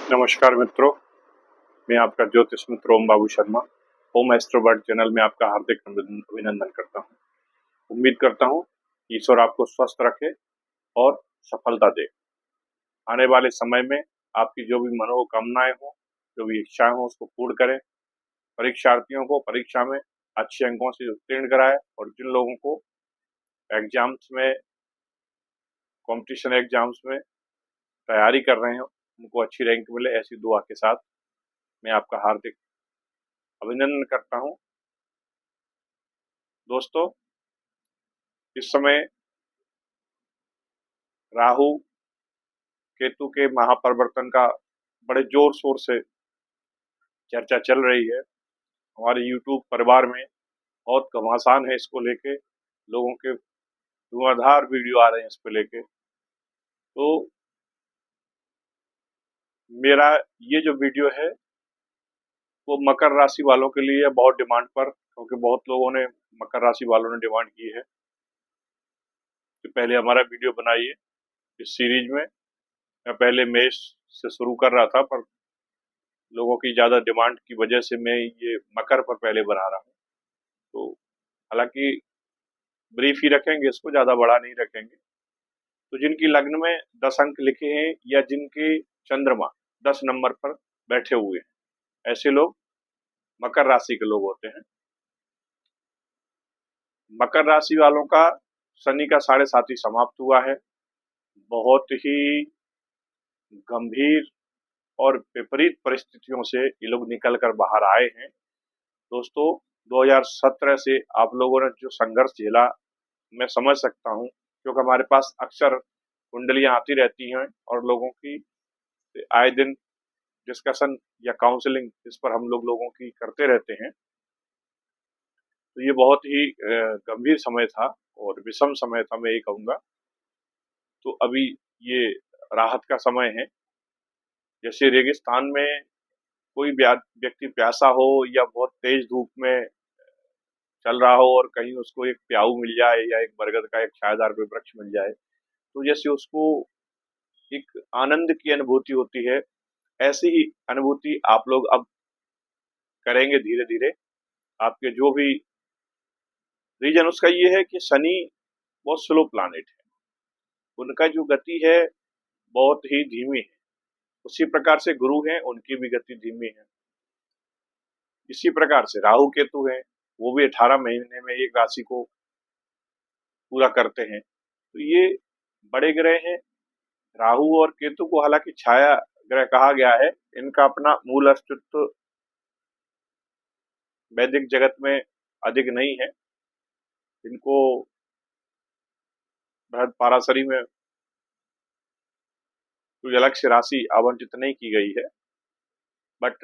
नमस्कार मित्रों, मैं आपका ज्योतिष मित्र ओम बाबू शर्मा ओम एस्ट्रोबर्ड चैनल में आपका हार्दिक अभिनंदन करता हूं। उम्मीद करता हूं ईश्वर आपको स्वस्थ रखे और सफलता दे। आने वाले समय में आपकी जो भी मनोकामनाएं हो, जो भी इच्छाएं हो, उसको पूर्ण करें। परीक्षार्थियों को परीक्षा में अच्छे अंकों से उत्तीर्ण कराए और जिन लोगों को एग्जाम्स में, कॉम्पिटिशन एग्जाम्स में तैयारी कर रहे हैं, उनको अच्छी रैंक मिले, ऐसी दुआ के साथ मैं आपका हार्दिक अभिनंदन करता हूं। दोस्तों, इस समय राहु केतु के महापरिवर्तन का बड़े जोर शोर से चर्चा चल रही है। हमारे यूट्यूब परिवार में बहुत घमासान है इसको लेके, लोगों के धुआंधार वीडियो आ रहे हैं इस पे लेके। तो मेरा ये जो वीडियो है वो मकर राशि वालों के लिए बहुत डिमांड पर, क्योंकि बहुत लोगों ने, मकर राशि वालों ने डिमांड की है कि पहले हमारा वीडियो बनाइए इस सीरीज में। मैं पहले मेष से शुरू कर रहा था, पर लोगों की ज्यादा डिमांड की वजह से मैं ये मकर पर पहले बना रहा हूँ। तो हालांकि ब्रीफ ही रखेंगे, इसको ज्यादा बड़ा नहीं रखेंगे। तो जिनकी लग्न में 10 अंक लिखे हैं या जिनके चंद्रमा 10 नंबर पर बैठे हुए हैं, ऐसे लोग मकर राशि के लोग होते हैं। मकर राशि वालों का शनि का 7.5 समाप्त हुआ है। बहुत ही गंभीर और विपरीत परिस्थितियों से ये लोग निकल कर बाहर आए हैं। दोस्तों, 2017 से आप लोगों ने जो संघर्ष झेला, मैं समझ सकता हूँ, क्योंकि हमारे पास अक्सर कुंडलियां आती रहती हैं और लोगों की आए दिन डिस्कशन या काउंसलिंग इस पर हम लोगों की करते रहते हैं। तो ये बहुत ही गंभीर समय था और विषम समय था, मैं ये कहूँगा। तो अभी ये राहत का समय है। जैसे रेगिस्तान में कोई व्यक्ति प्यासा हो या बहुत तेज धूप में चल रहा हो और कहीं उसको एक प्याऊ मिल जाए या एक बरगद का एक छायादार कोई वृक्ष मिल जाए, तो जैसे उसको एक आनंद की अनुभूति होती है, ऐसी ही अनुभूति आप लोग अब करेंगे धीरे धीरे। आपके जो भी रीजन, उसका ये है कि शनि बहुत स्लो प्लैनेट है, उनका जो गति है बहुत ही धीमी है। उसी प्रकार से गुरु हैं, उनकी भी गति धीमी है। इसी प्रकार से राहु केतु हैं, वो भी 18 महीने में एक राशि को पूरा करते हैं। तो ये बड़े ग्रह हैं। राहु और केतु को हालांकि छाया ग्रह कहा गया है। इनका अपना मूल अस्तित्व वैदिक जगत में अधिक नहीं है। इनको बृहद पाराशरी में कोई अलग से राशि आवंटित नहीं की गई है। बट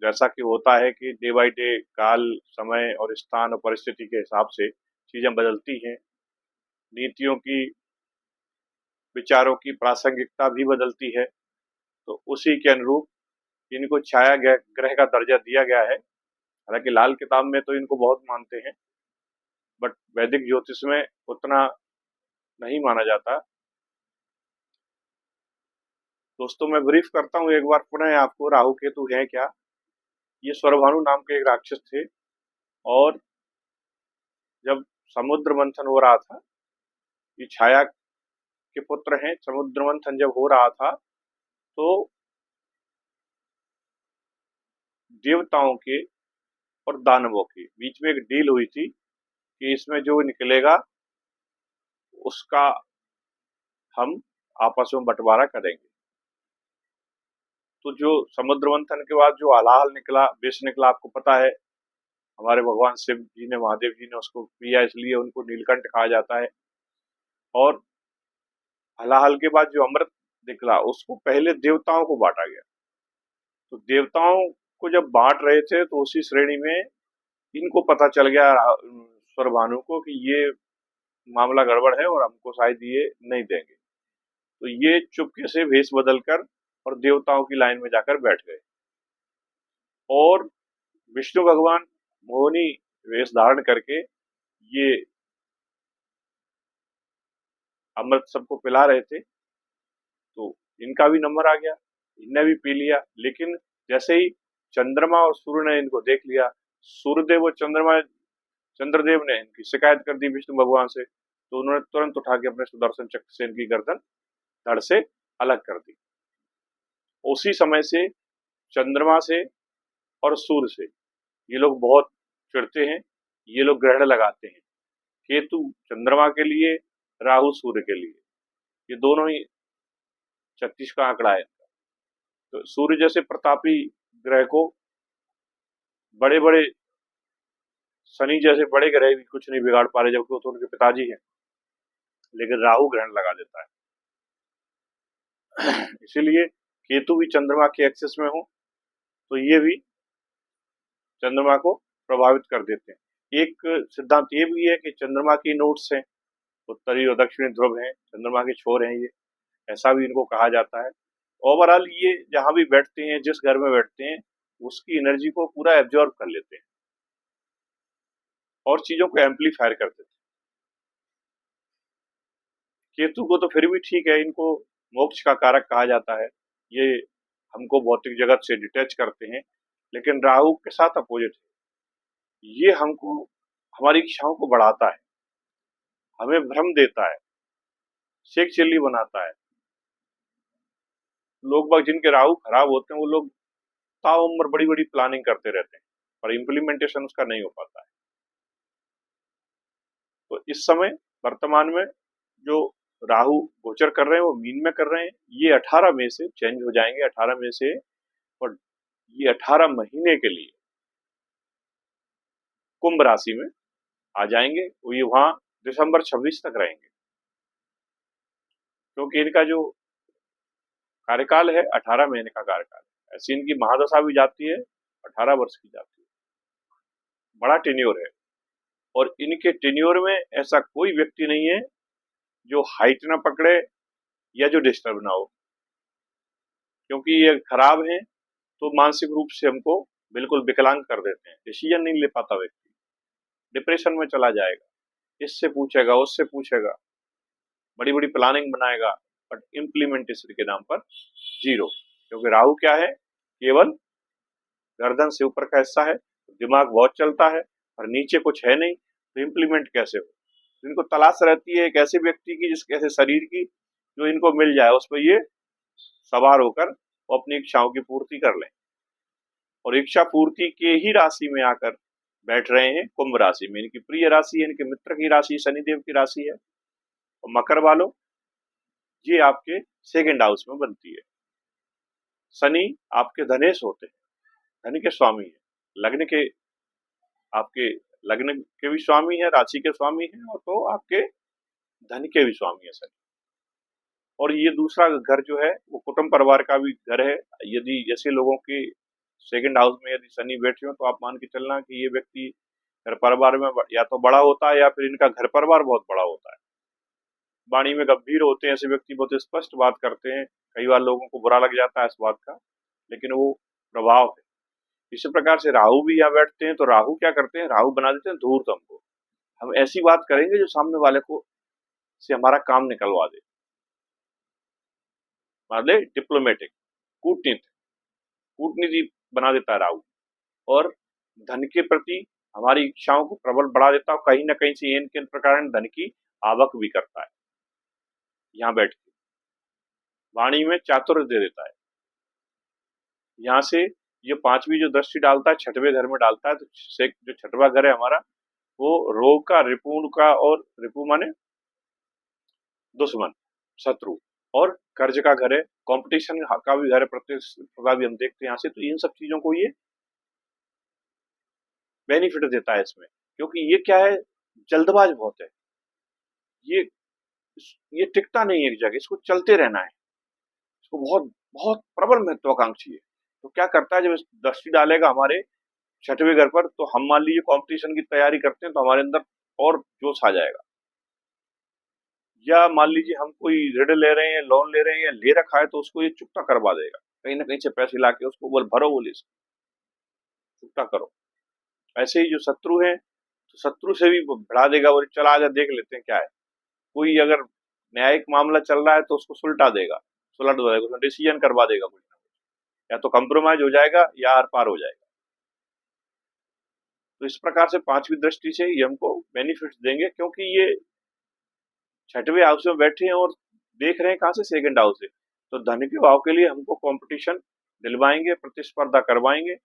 जैसा कि होता है कि डे बाय डे काल, समय और स्थान और परिस्थिति के हिसाब से चीजें बदलती हैं। नीतियों की, विचारों की प्रासंगिकता भी बदलती है। तो उसी के अनुरूप इनको छाया ग्रह का दर्जा दिया गया है। हालांकि लाल किताब में तो इनको बहुत मानते हैं, बट वैदिक ज्योतिष में उतना नहीं माना जाता। दोस्तों, मैं ब्रीफ करता हूँ एक बार पुनः आपको, राहु केतु है क्या। ये स्वरभानु नाम के एक राक्षस थे, और जब समुद्र मंथन हो रहा था, ये छाया के पुत्र हैं। समुद्र मंथन जब हो रहा था तो देवताओं के और दानवों के बीच में एक डील हुई थी कि इसमें जो निकलेगा उसका हम आपस में बंटवारा करेंगे। तो जो समुद्र मंथन के बाद जो हलाहल निकला, विष निकला, आपको पता है, हमारे भगवान शिव जी ने, महादेव जी ने उसको पिया, इसलिए उनको नीलकंठ कहा जाता है। और हलाहल के बाद जो अमृत निकला, उसको पहले देवताओं को बांटा गया। तो देवताओं को जब बांट रहे थे तो उसी श्रेणी में इनको पता चल गया, स्वरभानु को, कि ये मामला गड़बड़ है और हमको शायद ये नहीं देंगे। तो ये चुपके से भेष बदलकर और देवताओं की लाइन में जाकर बैठ गए, और विष्णु भगवान मोहिनी वेश धारण करके ये अमृत सबको पिला रहे थे। तो इनका भी नंबर आ गया। इनने भी पी लिया। लेकिन जैसे ही चंद्रमा और सूर्य ने इनको देख लिया, सूर्यदेव और चंद्रदेव ने इनकी शिकायत कर दी विष्णु भगवान से, तो उन्होंने तुरंत उठा के अपने सुदर्शन चक्र से इनकी गर्दन धड़ से अलग कर दी। उसी समय से चंद्रमा से और सूर्य से ये लोग बहुत चिढ़ते हैं, ये लोग ग्रहण लगाते हैं। केतु चंद्रमा के लिए, राहु सूर्य के लिए, ये दोनों ही 36 का आंकड़ा है। तो सूर्य जैसे प्रतापी ग्रह को बड़े बड़े शनि जैसे बड़े ग्रह भी कुछ नहीं बिगाड़ पा रहे, जबकि वो तो उनके पिताजी हैं। लेकिन राहु ग्रहण लगा देता है। इसीलिए केतु भी चंद्रमा के एक्सेस में हो तो ये भी चंद्रमा को प्रभावित कर देते हैं। एक सिद्धांत ये भी है कि चंद्रमा की नोट्स हैं, उत्तरी और दक्षिणी ध्रुव हैं, चंद्रमा के छोर हैं ये, ऐसा भी इनको कहा जाता है। ओवरऑल ये जहां भी बैठते हैं, जिस घर में बैठते हैं, उसकी एनर्जी को पूरा एब्जॉर्ब कर लेते हैं और चीजों को एम्पलीफायर कर देते हैं। केतु को तो फिर भी ठीक है, इनको मोक्ष का कारक कहा जाता है, ये हमको भौतिक जगत से डिटैच करते हैं। लेकिन राहु के साथ अपोजिट है, ये हमको हमारी इच्छाओं को बढ़ाता है, हमें भ्रम देता है, शेख चिल्ली बनाता है। लोग बाग जिनके राहु खराब होते हैं वो लोग ताउम्र बड़ी बड़ी प्लानिंग करते रहते हैं, पर इम्प्लीमेंटेशन उसका नहीं हो पाता है। तो इस समय वर्तमान में जो राहु गोचर कर रहे हैं वो मीन में कर रहे हैं, ये 18 मई से चेंज हो जाएंगे, 18 मई से, और ये 18 महीने के लिए कुंभ राशि में आ जाएंगे। वो ये वहां दिसंबर 26 तक रहेंगे, क्योंकि इनका जो कार्यकाल है 18 महीने का कार्यकाल है। ऐसी इनकी महादशा भी जाती है 18 वर्ष की जाती है, बड़ा टेन्योर है। और इनके टेन्योर में ऐसा कोई व्यक्ति नहीं है जो हाइट ना पकड़े या जो डिस्टर्ब ना हो, क्योंकि ये खराब है तो मानसिक रूप से हमको बिल्कुल विकलांग कर देते हैं। डिसीजन नहीं ले पाता व्यक्ति, डिप्रेशन में चला जाएगा, इससे पूछेगा उससे पूछेगा, बड़ी बड़ी प्लानिंग बनाएगा, बट इम्प्लीमेंटेशन के नाम पर जीरो। क्योंकि राहु क्या है, केवल गर्दन से ऊपर का हिस्सा है, दिमाग बहुत चलता है और नीचे कुछ है नहीं, तो इम्प्लीमेंट कैसे हो। इनको तलाश रहती है एक ऐसे व्यक्ति की, जिसके ऐसे शरीर की, जो इनको मिल जाए, उस पर ये सवार होकर वो अपनी इच्छाओं की पूर्ति कर लें। और इच्छा पूर्ति के ही राशि में आकर बैठ रहे हैं कुंभ राशि में। इनकी प्रिय राशि है, इनके मित्र की राशि शनिदेव की राशि है। और मकर वालों, ये आपके सेकंड हाउस में बनती है। शनि आपके धनेश होते हैं, धन के स्वामी है, लग्न के, आपके लग्न के भी स्वामी है, राशि के स्वामी है, और तो आपके धन के भी स्वामी है शनि। और ये दूसरा घर जो है वो कुटुंब परिवार का भी घर है। यदि जैसे लोगों के सेकंड हाउस में यदि शनि बैठे हो, तो आप मान के चलना कि ये व्यक्ति घर परिवार में या तो बड़ा होता है, या फिर इनका घर परिवार बहुत बड़ा होता है। वाणी में गंभीर होते हैं ऐसे व्यक्ति, बहुत स्पष्ट बात करते हैं, कई बार लोगों को बुरा लग जाता है इस बात का, लेकिन वो प्रभाव है। इसी प्रकार से राहु भी यहाँ बैठते हैं, तो राहु क्या करते हैं, राहु बना देते हैं धूर्त हमको। हम ऐसी बात करेंगे जो सामने वाले को से हमारा काम निकलवा दे, मान ले डिप्लोमेटिक, कूटनीति बना देता है राहु। और धन के प्रति हमारी इच्छाओं को प्रबल बढ़ा देता है, और कहीं ना कहीं से इन के प्रकार धन की आवक भी करता है। यहाँ बैठ के वाणी में चातुर्य दे देता है। यहाँ से ये पांचवी जो दृष्टि डालता है छठवें घर में डालता है, तो जो छठवा घर है हमारा, वो रोग का, रिपुण का, और रिपु माने दुश्मन, शत्रु, और कर्ज का घर है, कंपटीशन का भी घर है, प्रतिस्पर्धा भी हम देखते हैं यहाँ से। तो इन सब चीजों को ये बेनिफिट देता है इसमें, क्योंकि ये क्या है, जल्दबाज बहुत है, ये ये टिकता नहीं एक जगह, इसको चलते रहना है, इसको बहुत बहुत प्रबल महत्वाकांक्षी है। तो क्या करता है, जब इस दृष्टि डालेगा हमारे छठवें घर पर, तो हम मान लीजिए कंपटीशन की तैयारी करते हैं, तो हमारे अंदर और जोश आ जाएगा। या मान लीजिए हम कोई ऋण ले रहे हैं, लोन ले रहे हैं, या ले रखा है, तो उसको ये चुकता करवा देगा, कहीं ना कहीं से पैसे ला के उसको बोल भरो, बोले चुकता करो। ऐसे ही जो शत्रु है, तो शत्रु से भी बढ़ा देगा, बोले चला आजा देख लेते हैं क्या है। कोई अगर न्यायिक मामला चल रहा है तो उसको सुलटा देगा, सुलट देगा, उसमें डिसीजन करवा देगा कुछ ना कुछ। या तो कंप्रोमाइज हो जाएगा या आर पार हो जाएगा। तो इस प्रकार से पांचवी दृष्टि से ये हमको बेनिफिट्स देंगे, क्योंकि ये छठवें हाउस में बैठे हैं और देख रहे हैं कहां से, सेकंड हाउस से। तो धन के भाव के लिए हमको कंपटीशन दिलवाएंगे, प्रतिस्पर्धा करवाएंगे।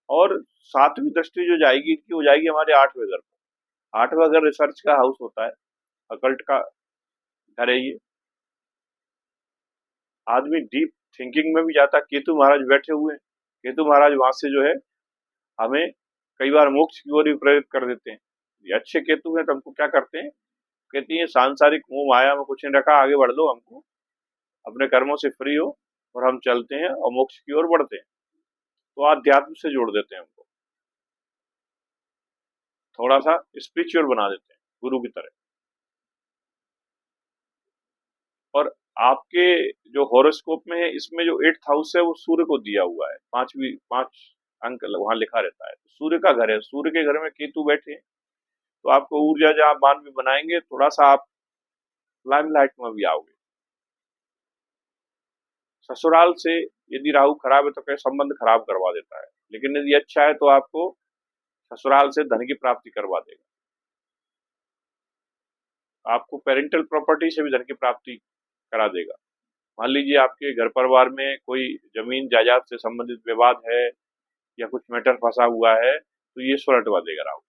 और सातवीं दृष्टि जो जाएगी इनकी, वो जाएगी हमारे आठवें घर पर। आठवां घर रिसर्च का हाउस होता है, अकल्ट का घर है ये। आदमी डीप थिंकिंग में भी जाता है। केतु महाराज बैठे हुए हैं, केतु महाराज वहां से जो है हमें कई बार मोक्ष की ओर भी प्रेरित कर देते हैं। ये अच्छे केतु हैं तो हमको क्या करते हैं, कहती है सांसारिक मोह माया में कुछ नहीं रखा, आगे बढ़ लो, हमको अपने कर्मों से फ्री हो और हम चलते हैं और मोक्ष की ओर बढ़ते हैं। तो आध्यात्म से जोड़ देते हैं हमको, थोड़ा सा स्पिरिचुअल बना देते हैं गुरु की तरह। और आपके जो हॉरोस्कोप में है, इसमें जो 8th हाउस है वो सूर्य को दिया हुआ है, पांच अंक वहां लिखा रहता है। सूर्य का घर है, सूर्य के घर में केतु बैठे हैं, तो आपको ऊर्जा जहां मान भी बनाएंगे, थोड़ा सा आप लाइमलाइट में भी आओगे। ससुराल से यदि राहु खराब है तो कई संबंध खराब करवा देता है, लेकिन यदि अच्छा है तो आपको ससुराल से धन की प्राप्ति करवा देगा। आपको पेरेंटल प्रॉपर्टी से भी धन की प्राप्ति करा देगा। मान लीजिए आपके घर परिवार में कोई जमीन जायदाद से संबंधित विवाद है या कुछ मैटर फंसा हुआ है, तो ये सुलटवा देगा राहु।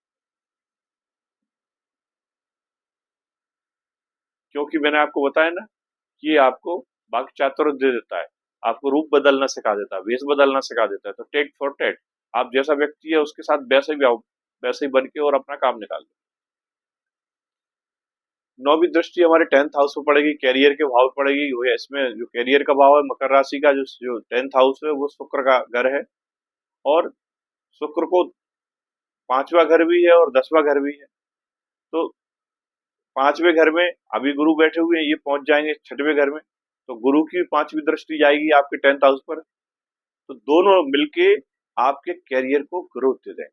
क्योंकि मैंने आपको बताया ना कि ये आपको वाक् चातुर्य दे देता है, आपको रूप बदलना सिखा देता है, वेश बदलना सिखा देता है। तो टेट फॉर टेट, आप जैसा व्यक्ति है उसके साथ वैसे भी आओ, वैसे ही बन के और अपना काम निकाल दो। नौवीं दृष्टि हमारे 10th हाउस में पड़ेगी, कैरियर के भाव पड़ेगी। वो इसमें जो कैरियर का भाव है मकर राशि का, जो 10th हाउस है वो शुक्र का घर है। और शुक्र को 5वां घर भी है और 10वां घर भी है। तो 5वें घर में अभी गुरु बैठे हुए हैं, ये पहुंच जाएंगे 6वें घर में, तो गुरु की 5वीं दृष्टि जाएगी आपके 10th हाउस पर। तो दोनों मिलके आपके कैरियर को ग्रोथ दे देंगे।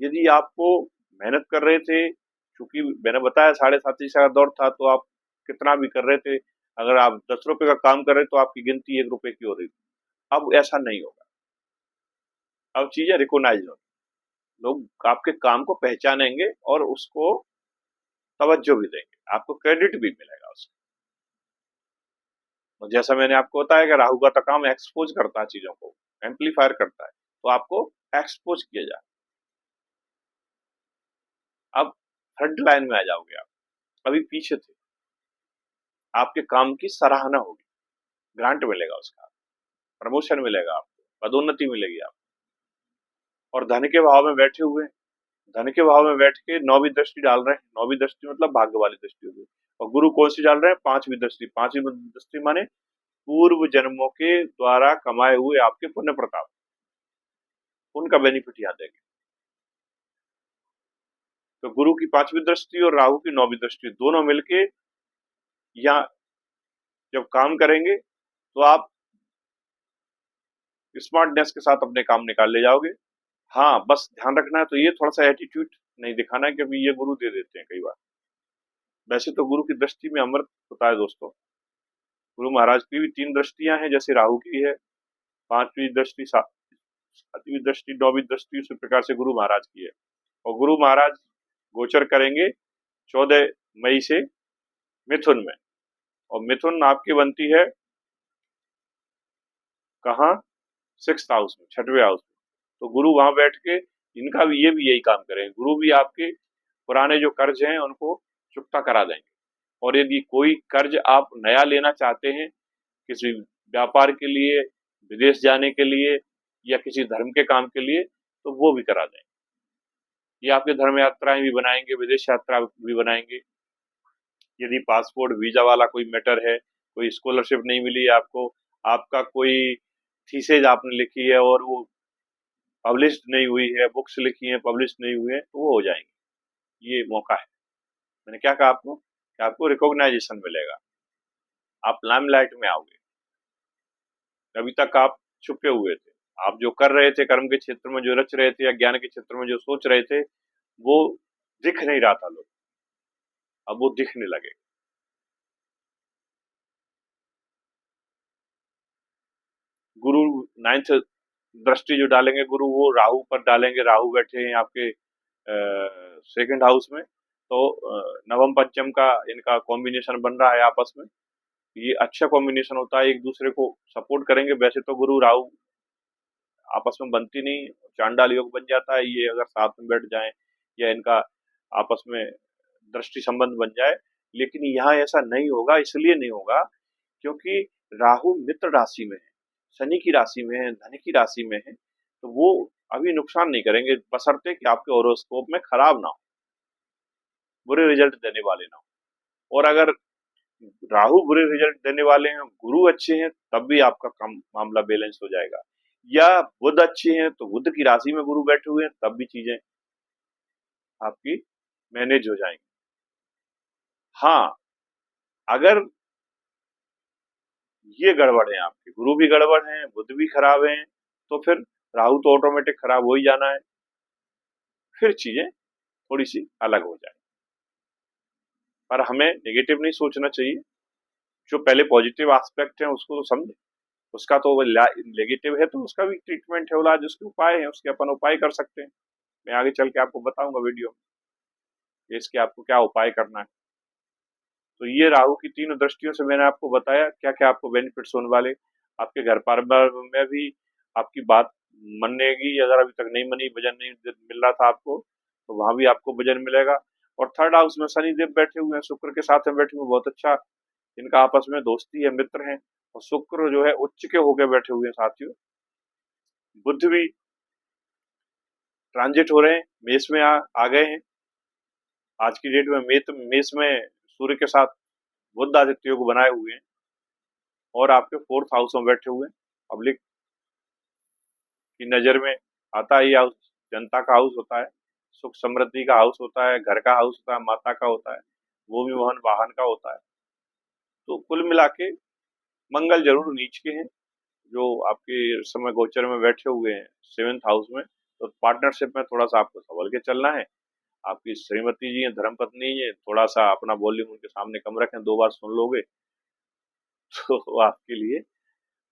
यदि आपको मेहनत कर रहे थे, क्योंकि मैंने बताया 7.5 का दौर था, तो आप कितना भी कर रहे थे, अगर आप 10 रुपए का काम कर रहे तो आपकी गिनती 1 रुपए की हो रही थी। अब ऐसा नहीं होगा, अब चीजें रिकॉग्नाइज होंगी, लोग आपके काम को पहचानेंगे और उसको तवज्जो भी देंगे, आपको क्रेडिट भी मिलेगा उसका। और जैसा मैंने आपको बताया कि राहु का तो काम एक्सपोज करता है चीजों को, एम्पलीफायर करता है, तो आपको एक्सपोज किया जाए। अब फ्रंट लाइन में आ जाओगे आप, अभी पीछे थे, आपके काम की सराहना होगी, ग्रांट मिलेगा उसका, प्रमोशन मिलेगा, आपको पदोन्नति मिलेगी आपको। और धन के भाव में बैठे हुए, धन के भाव में बैठ के 9वीं दृष्टि डाल रहे हैं। 9वीं दृष्टि मतलब भाग्य वाली दृष्टि होगी। और गुरु कौन सी डाल रहे हैं, 5वीं दृष्टि। 5वीं दृष्टि माने पूर्व जन्मों के द्वारा कमाए हुए आपके पुण्य प्रताप, उनका बेनिफिट यहाँ देंगे। तो गुरु की 5वीं दृष्टि और राहु की 9वीं दृष्टि दोनों मिलके यहाँ जब काम करेंगे तो आप स्मार्टनेस के साथ अपने काम निकाल ले जाओगे। हाँ, बस ध्यान रखना है, तो ये थोड़ा सा एटीट्यूड नहीं दिखाना है, क्योंकि ये गुरु दे देते हैं कई बार। वैसे तो गुरु की दृष्टि में अमृत होता है दोस्तों। गुरु महाराज की भी 3 दृष्टियां हैं, जैसे राहु की है 5वीं दृष्टि, 7वीं दृष्टि, 9वीं दृष्टि, उसी प्रकार से गुरु महाराज की है। और गुरु महाराज गोचर करेंगे 14 मई से मिथुन में। और मिथुन आपकी बनती है कहाँ, 6th हाउस में, 6वें हाउस में। तो गुरु वहां बैठ के इनका भी, ये भी यही काम करेंगे। गुरु भी आपके पुराने जो कर्ज हैं उनको चुकता करा देंगे। और यदि कोई कर्ज आप नया लेना चाहते हैं, किसी व्यापार के लिए, विदेश जाने के लिए या किसी धर्म के काम के लिए, तो वो भी करा देंगे। ये आपके धर्म यात्राएं भी बनाएंगे, विदेश यात्रा भी बनाएंगे। यदि पासपोर्ट वीजा वाला कोई मैटर है, कोई स्कॉलरशिप नहीं मिली है आपको, आपका कोई थीसिस आपने लिखी है और वो पब्लिश्ड नहीं हुई है, बुक्स लिखी है पब्लिश नहीं हुई है, तो वो हो जाएंगे। ये मौका है। मैंने क्या कहा आपको कि आपको रिकॉग्नाइजेशन मिलेगा, आप लाइमलाइट में आओगे। अभी तक आप छुपे हुए थे, आप जो कर रहे थे कर्म के क्षेत्र में, जो रच रहे थे, या ज्ञान के क्षेत्र में जो सोच रहे थे, वो दिख नहीं रहा था लोग, अब वो दिखने लगे। गुरु 9th दृष्टि जो डालेंगे गुरु, वो राहु पर डालेंगे। राहु बैठे हैं आपके 2nd हाउस में, तो नवम पंचम का इनका कॉम्बिनेशन बन रहा है आपस में। ये अच्छा कॉम्बिनेशन होता है, एक दूसरे को सपोर्ट करेंगे। वैसे तो गुरु राहु आपस में बनती नहीं, चांडाल योग बन जाता है ये अगर साथ में बैठ जाएं या इनका आपस में दृष्टि संबंध बन जाए। लेकिन यहाँ ऐसा नहीं होगा, इसलिए नहीं होगा क्योंकि राहु मित्र राशि में है, शनि की राशि में है, धन की राशि में है, तो वो अभी नुकसान नहीं करेंगे, बशर्ते कि आपके होरोस्कोप में खराब ना हो, बुरे रिजल्ट देने वाले ना हो। और अगर राहु बुरे रिजल्ट देने वाले हैं, गुरु अच्छे हैं, तब भी आपका काम मामला बैलेंस हो जाएगा। या बुध अच्छे हैं तो बुध की राशि में गुरु बैठे हुए हैं, तब भी चीजें आपकी मैनेज हो जाएंगी। हाँ, अगर ये गड़बड़ है, आपके गुरु भी गड़बड़ हैं, बुध भी खराब हैं, तो फिर राहु तो ऑटोमेटिक खराब हो ही जाना है, फिर चीजें थोड़ी सी अलग हो जाए। पर हमें नेगेटिव नहीं सोचना चाहिए, जो पहले पॉजिटिव एस्पेक्ट है उसको तो समझे। उसका तो नेगेटिव है तो उसका भी ट्रीटमेंट है, इलाज उसके उपाय है, उसके अपन उपाय कर सकते हैं। मैं आगे चल के आपको बताऊंगा वीडियो में इसके आपको क्या उपाय करना है। तो ये राहु की 3 दृष्टियों से मैंने आपको बताया क्या क्या आपको बेनिफिट्स होने वाले। आपके घर परिवार में भी आपकी बात मनेगी, अगर अभी तक नहीं मनी, वजन नहीं मिल रहा था आपको, तो वहां भी आपको वजन मिलेगा। और 3rd हाउस में शनिदेव बैठे हुए हैं, शुक्र के साथ में बैठे हुए, बहुत अच्छा इनका आपस में दोस्ती है, मित्र हैं। और शुक्र जो है उच्च के होकर बैठे हुए हैं साथियों। बुध भी ट्रांजिट हो रहे हैं, मेष में आ गए हैं आज की डेट में। मेष में सूर्य के साथ बुध आदित्य योग बनाए हुए हैं और आपके 4th हाउस में बैठे हुए हैं। पब्लिक की नजर में आता ही हाउस जनता का हाउस होता है, सुख समृद्धि का हाउस होता है, घर का हाउस होता है, माता का होता है, भूमि वाहन वाहन का होता है। तो कुल मिला के मंगल जरूर नीच के हैं जो आपके इस समय गोचर में बैठे हुए हैं 7th हाउस में। तो पार्टनरशिप में थोड़ा सा आपको संभल के चलना है। आपकी श्रीमती जी हैं, धर्मपत्नी जी हैं, थोड़ा सा अपना वॉल्यूम उनके सामने कम रखें, 2 बार सुन लोगे तो वो आपके लिए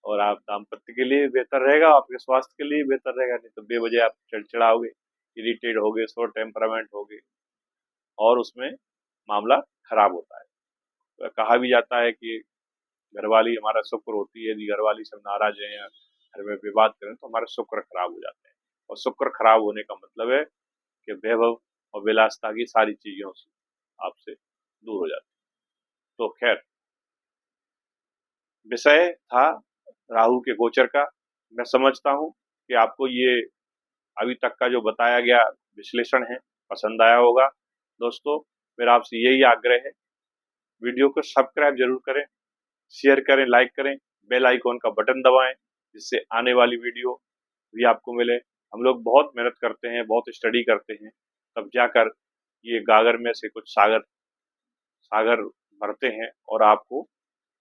और आप दाम्पत्य के लिए बेहतर रहेगा, आपके स्वास्थ्य के लिए बेहतर रहेगा। नहीं तो बेवजह आप चिड़चिड़ाओगे, इरिटेट होगे, शॉर्ट टेम्परामेंट होगे और उसमें मामला खराब होता है। तो कहा भी जाता है कि घरवाली हमारा शुक्र होती है, यदि घरवाली सब नाराज हैं या घर में विवाद करें तो हमारे शुक्र खराब हो जाते हैं। और शुक्र खराब होने का मतलब है कि वैभव और विलासता की सारी चीजों से आपसे दूर हो जाती है। तो खैर, विषय था राहु के गोचर का। मैं समझता हूँ कि आपको ये अभी तक का जो बताया गया विश्लेषण है पसंद आया होगा। दोस्तों, मेरा आपसे यही आग्रह है, वीडियो को सब्सक्राइब जरूर करें, शेयर करें, लाइक करें, बेल आइकॉन का बटन दबाएं, जिससे आने वाली वीडियो भी आपको मिले। हम लोग बहुत मेहनत करते हैं, बहुत स्टडी करते हैं, तब जाकर ये गागर में से कुछ सागर सागर भरते हैं और आपको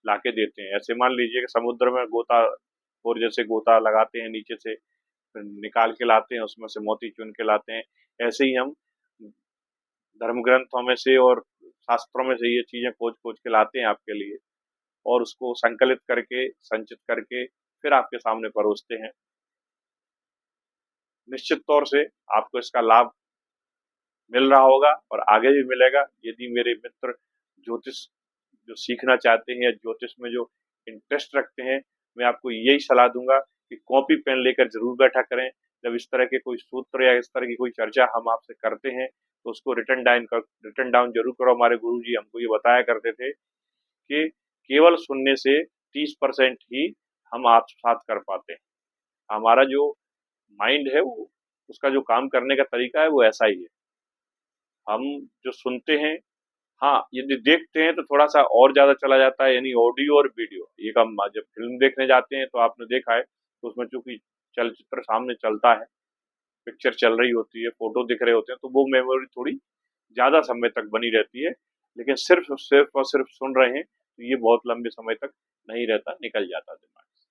लाके देते हैं। ऐसे मान लीजिए कि समुद्र में गोता और जैसे गोता लगाते हैं, नीचे से फिर निकाल के लाते हैं, उसमें से मोती चुन के लाते हैं। ऐसे ही हम धर्म ग्रंथों में से और शास्त्रों में से ये चीजें खोज खोज के लाते हैं आपके लिए और उसको संकलित करके, संचित करके फिर आपके सामने परोसते हैं। निश्चित तौर से आपको इसका लाभ मिल रहा होगा और आगे भी मिलेगा। यदि मेरे मित्र ज्योतिष जो सीखना चाहते हैं या ज्योतिष में जो इंटरेस्ट रखते हैं, मैं आपको यही सलाह दूंगा कि कॉपी पेन लेकर जरूर बैठा करें। जब इस तरह के कोई सूत्र या इस तरह की कोई चर्चा हम आपसे करते हैं तो उसको रिटर्न डाउन जरूर करो। हमारे गुरु जी हमको ये बताया करते थे कि केवल सुनने से 30% ही हम आत्मसात कर पाते हैं। हमारा जो माइंड है वो, उसका जो काम करने का तरीका है वो ऐसा ही है। हम जो सुनते हैं, हाँ, यदि देखते हैं तो थोड़ा सा और ज्यादा चला जाता है, यानी ऑडियो और वीडियो एक हम जब फिल्म देखने जाते हैं तो आपने देखा है तो उसमें चूंकि चलचित्र सामने चलता है, पिक्चर चल रही होती है, फोटो दिख रहे होते हैं, तो वो मेमोरी थोड़ी ज्यादा समय तक बनी रहती है। लेकिन सिर्फ सिर्फ और सिर्फ सुन रहे हैं तो ये बहुत लंबे समय तक नहीं रहता, निकल जाता दिमाग से।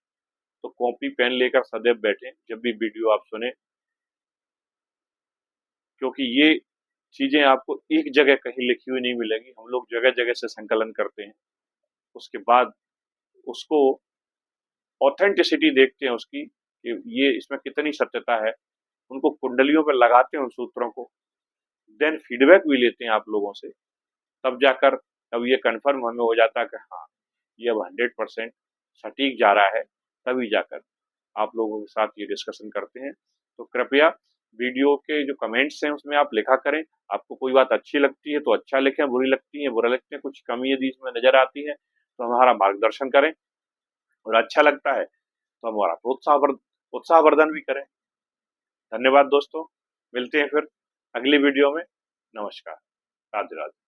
तो कॉपी पेन लेकर सदैव बैठे जब भी वीडियो आप सुने, क्योंकि ये चीजें आपको एक जगह कहीं लिखी हुई नहीं मिलेगी। हम लोग जगह जगह से संकलन करते हैं, उसके बाद उसको ऑथेंटिसिटी देखते हैं उसकी कि ये इसमें कितनी सत्यता है, उनको कुंडलियों पे लगाते हैं उन सूत्रों को, देन फीडबैक भी लेते हैं आप लोगों से, तब जाकर अब ये कन्फर्म हमें हो जाता है कि हाँ, ये अब 100% सटीक जा रहा है, तभी जाकर आप लोगों के साथ ये डिस्कशन करते हैं। तो कृपया वीडियो के जो कमेंट्स हैं उसमें आप लिखा करें, आपको कोई बात अच्छी लगती है तो अच्छा लिखें, बुरी लगती है बुरा लिखें, कुछ कमी यदि इसमें नज़र आती है तो हमारा मार्गदर्शन करें, और अच्छा लगता है तो हमारा उत्साहवर्धन भी करें। धन्यवाद दोस्तों, मिलते हैं फिर अगली वीडियो में। नमस्कार, राधे राधे।